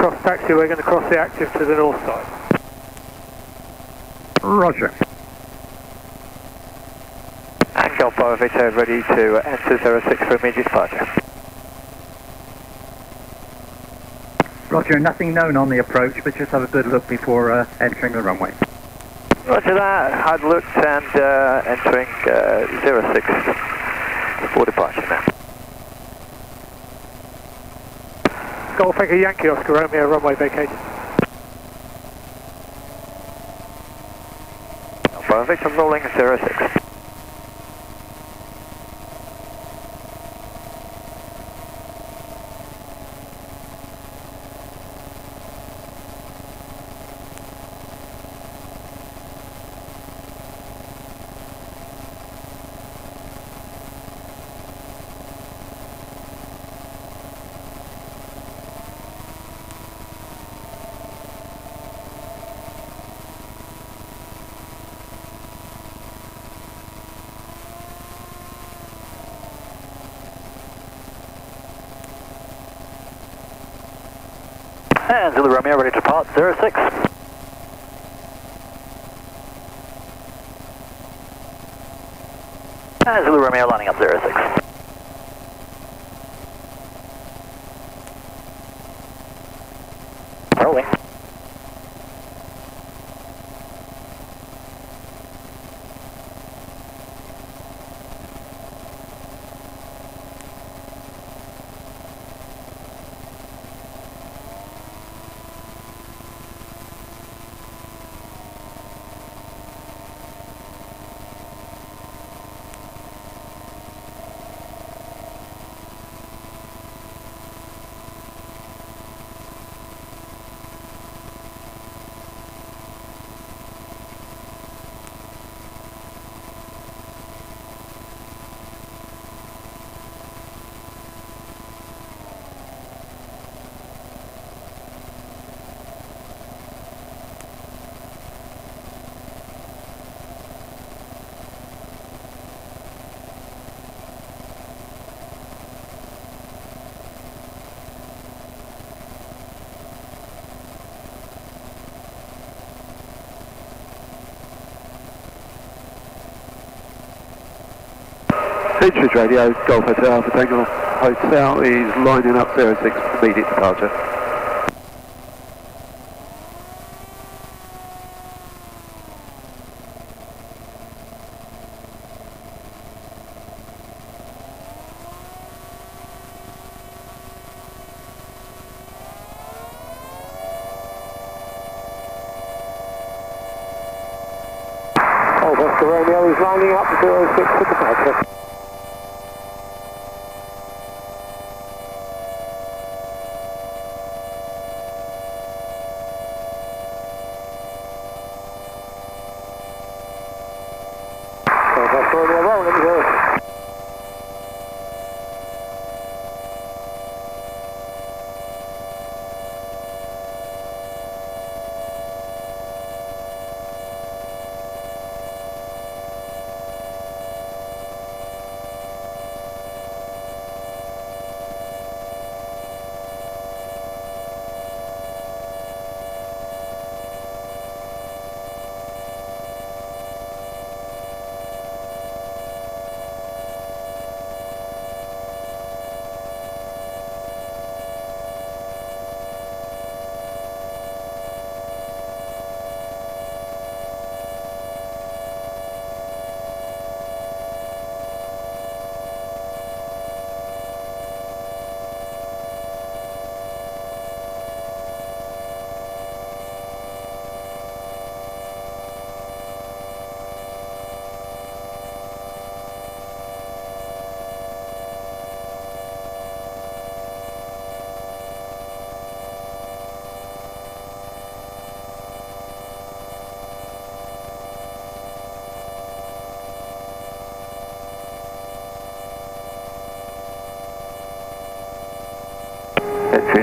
cross taxi, we're going to cross the active to the north side. Roger. And Golf Bravo Victor ready to enter 06 for immediate departure. Roger, nothing known on the approach, but just have a good look before entering the runway. Roger that, had looked and entering 06 for departure now. Golf Echo Yankee Oscar Romeo, runway vacated. Bravo Victor rolling 06. And Zulu Romeo ready to depart 06. And Zulu Romeo lining up 06. Rolling. Henstridge Radio, Golf Hotel Alpha Tango Hotel is lining up 06 immediate departure. Oscar Romeo is lining up 06 for departure.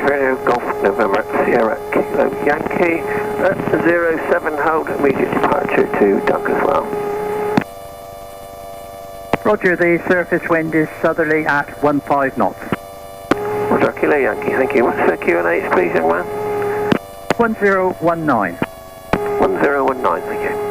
Radio Golf November Sierra Kilo Yankee at 07 hold immediate departure to Dunkerswell. Roger, the surface wind is southerly at 15 knots. Roger Kilo Yankee, thank you. What's the Q&H please, young man? 1019. 1019, thank you.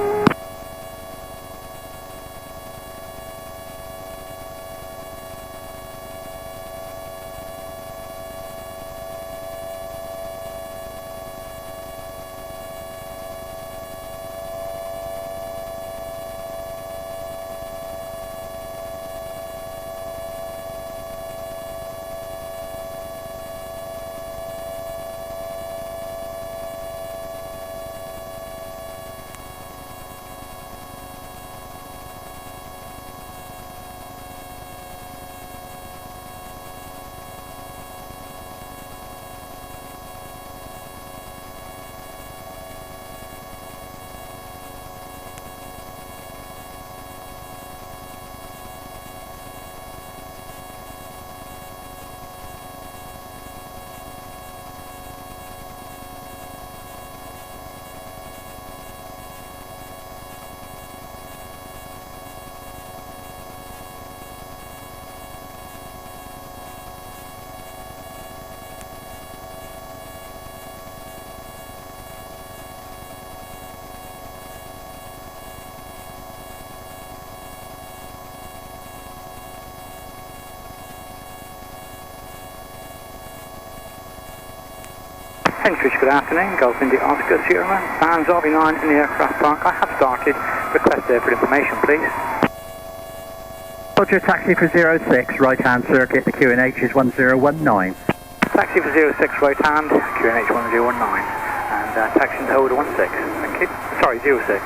Henstridge, good afternoon. Golf India Oscar, Sierra. Fans RB9 in the aircraft park. I have started. Request airport information, please. Roger, taxi for 06, right-hand circuit. The QNH is 1019. Taxi for 06, right-hand, QNH 1019. And taxi to hold 16. Thank you. Sorry, 06.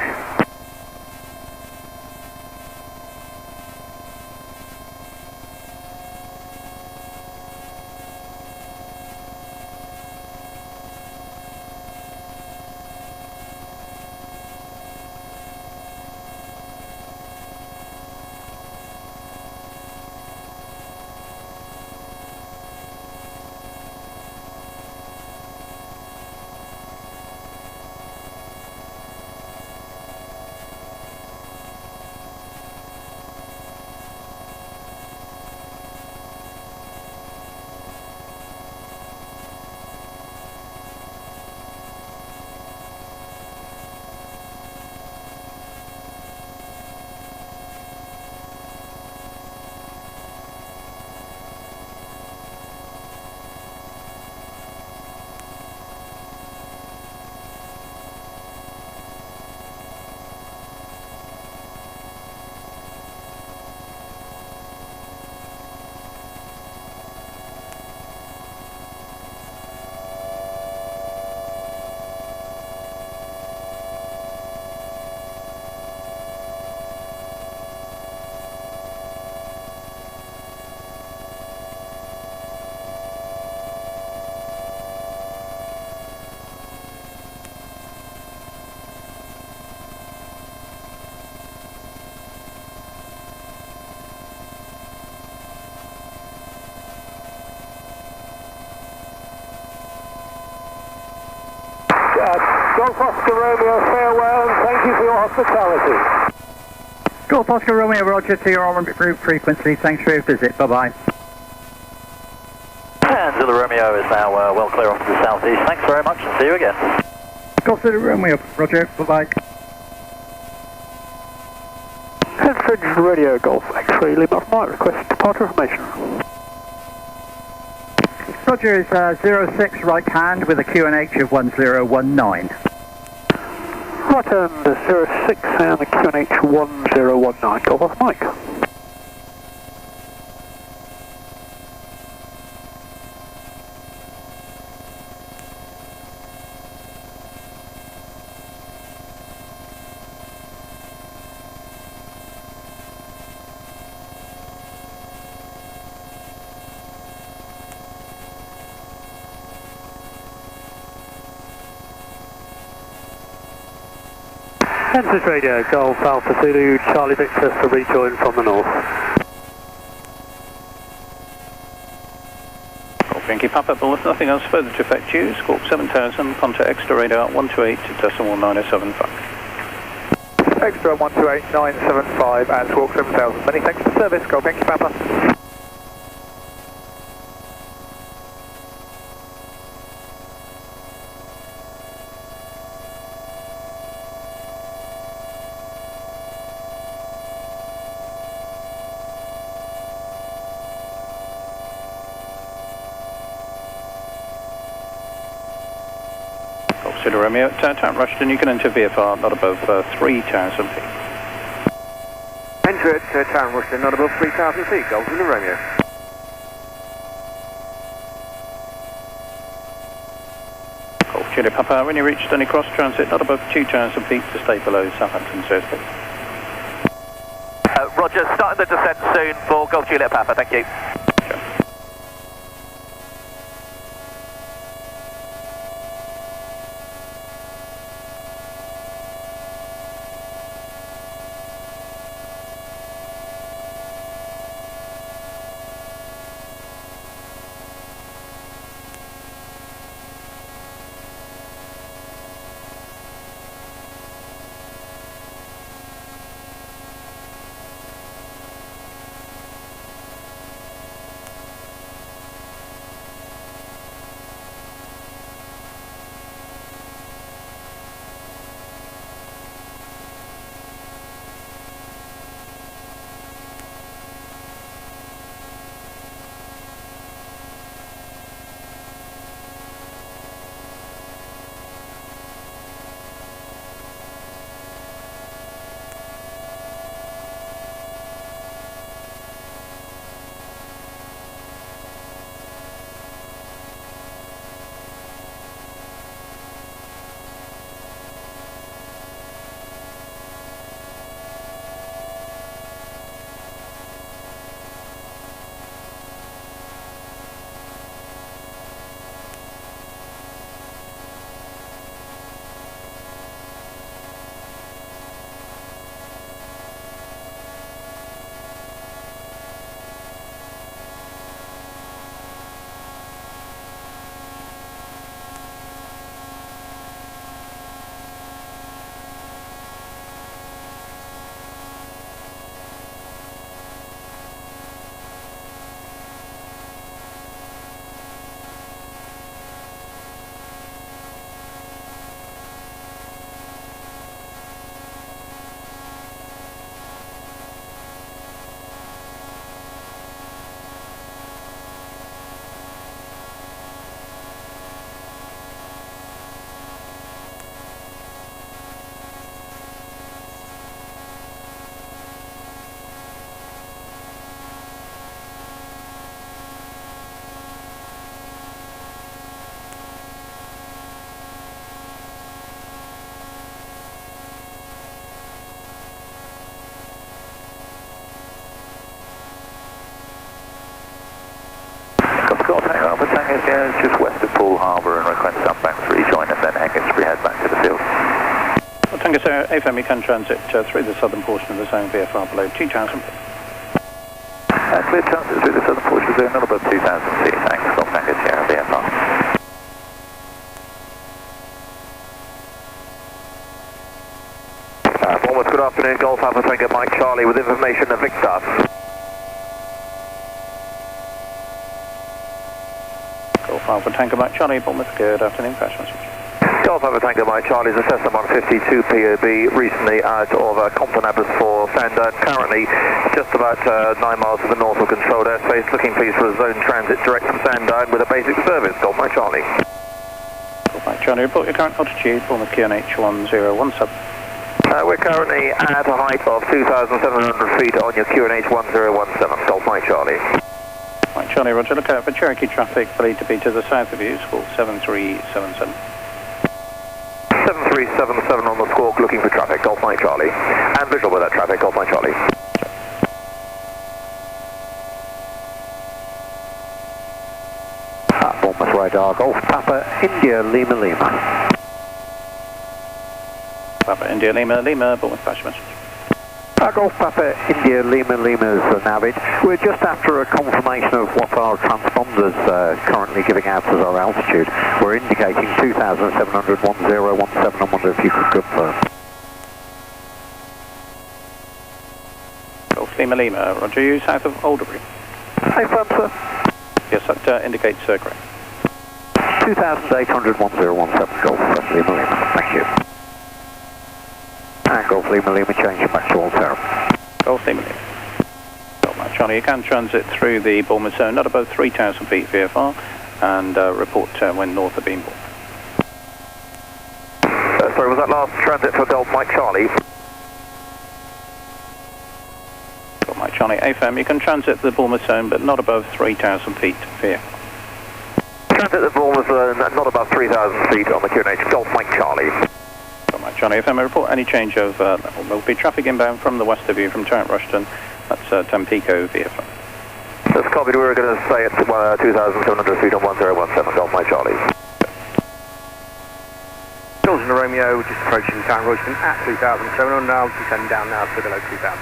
Golf Oscar Romeo, farewell, and thank you for your hospitality. Golf Oscar Romeo, Roger, to your orbit group frequency. Thanks for your visit. Bye-bye. And the Romeo is now well clear off to the southeast. Thanks very much, and see you again. Golf City Romeo, Roger. Bye-bye. Henstridge Radio Golf X-ray Lima Mike, request departure information. Roger is 06 right hand with a QNH of 1019. Right hand 06 and the QNH 1019, Golf off Mike. Henstridge Radio, Golf Alpha Zulu, Charlie Victor to rejoin from the north. Golf Yankee Papa, but with nothing else further to affect you, Squawk 7000, contact extra radar 128.9075. Extra 128.975 and Squawk 7000. Many thanks for service, Golf Yankee Papa. Golf Zulu Romeo at Town Rushden, you can enter VFR not above 3,000 feet. Enter at Town Rushden, not above 3,000 feet, Golf Zulu Romeo. Golf Juliet Papa, when you reach Stoney Cross, transit not above 2,000 feet to stay below Southampton airspace. Roger, starting the descent soon for Golf Juliet Papa, thank you. Just west of Poole Harbour and request Sunbank to rejoin and then Henstridge head back to the field. Well, Tango Sierra AFM, you can transit through the southern portion of the zone VFR below 2,000 feet. Clear transit through the southern portion of the zone, not above 2,000 feet. Thanks, Golf Tango Sierra VFR. Bournemouth, good afternoon. Golf Alpha Tango Mike Charlie with information of Victor. Golf Alpha Tango Mike Charlie, Bournemouth, good afternoon, crash message. Golf Alpha Tango Mike Charlie's a Cessna 152 POB, recently out of Compton Abbas for Sandown, currently just about 9 miles to the north of controlled airspace, looking please for a zone transit direct from Sandown with a basic service. Golf Mike Charlie. Golf Mike Charlie, report your current altitude, Bournemouth QNH 1017. We're currently at a height of 2,700 feet on your QNH 1017. Golf Mike Charlie. Mike Charlie, roger, look out for Cherokee traffic, believed to be to the south of you, squawk 7377. 7377 on the squawk, looking for traffic, Golf Mike Charlie. And visual with that traffic, Golf Mike Charlie. Bournemouth radar, Golf Papa, India, Lima, Lima. Papa, India, Lima, Lima, Bournemouth, flash message. Golf Papa, India, Lima, Lima's Navid. We're just after a confirmation of what our transponder's currently giving out as our altitude. We're indicating 2,700, 1017. I wonder if you could confirm. Golf Lima, Lima, roger, you south of Alderbury. Affirm, sir. Yes, that indicates correct. 2,800, 1017, Golf Lima, Lima. Thank you. And Golf Lima, Lima, changing back to Altera. Golf Lima, Lima. Golf Mike Charlie, you can transit through the Bournemouth zone, not above 3,000 feet VFR, and report when north of Beambourne. sorry, was that last transit for Golf Mike Charlie? Golf Mike Charlie, AFM, you can transit the Bournemouth zone, but not above 3,000 feet via. Transit the Bournemouth zone, not above 3,000 feet on the QNH, Golf Mike Charlie. Golf Mike Charlie, AFM, report any change of, there'll be traffic inbound from the west of you, from Tarrant Rushton, that's Tampico VFM. That's copied, we were going to say it's 2,700 feet on 1017, Golf Mike Charlie. George and Romeo, just approaching Tarrant Rushton at 2,700, now descending down now to below 2,000.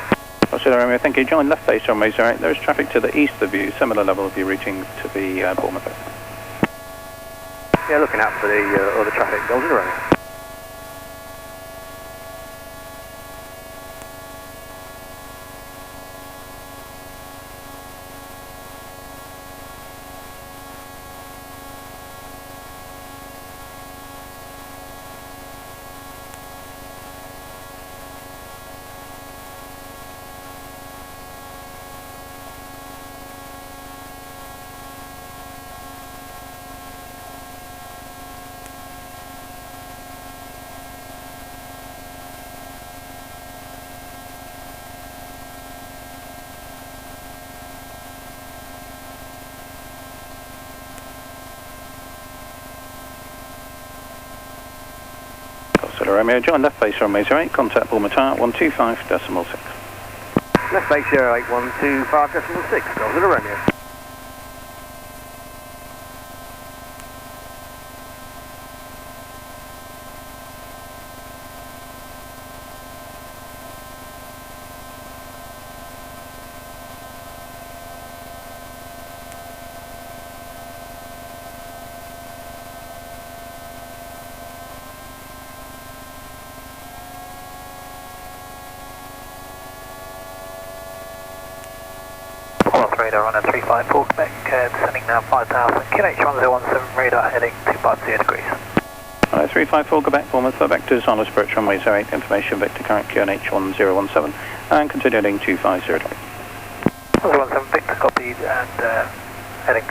Oscar Romeo, thank you. Join left base runway 08. There is traffic to the east of you, similar level of you reaching to the Bournemouth. Yeah, looking out for the other traffic, Golden Romeo. Romeo, join left base runway 08, contact Bournemouth Tower 125.6. Left base 08, 125.6, Golden Romeo. Radar on a 354 Quebec, descending now 5,000, QNH 1017, radar heading 250 degrees. 354 Quebec, Bournemouth, back to Silence Approach runway 08, information vector current QNH 1017, and continuing 250 degrees. 1017, Victor copied, and heading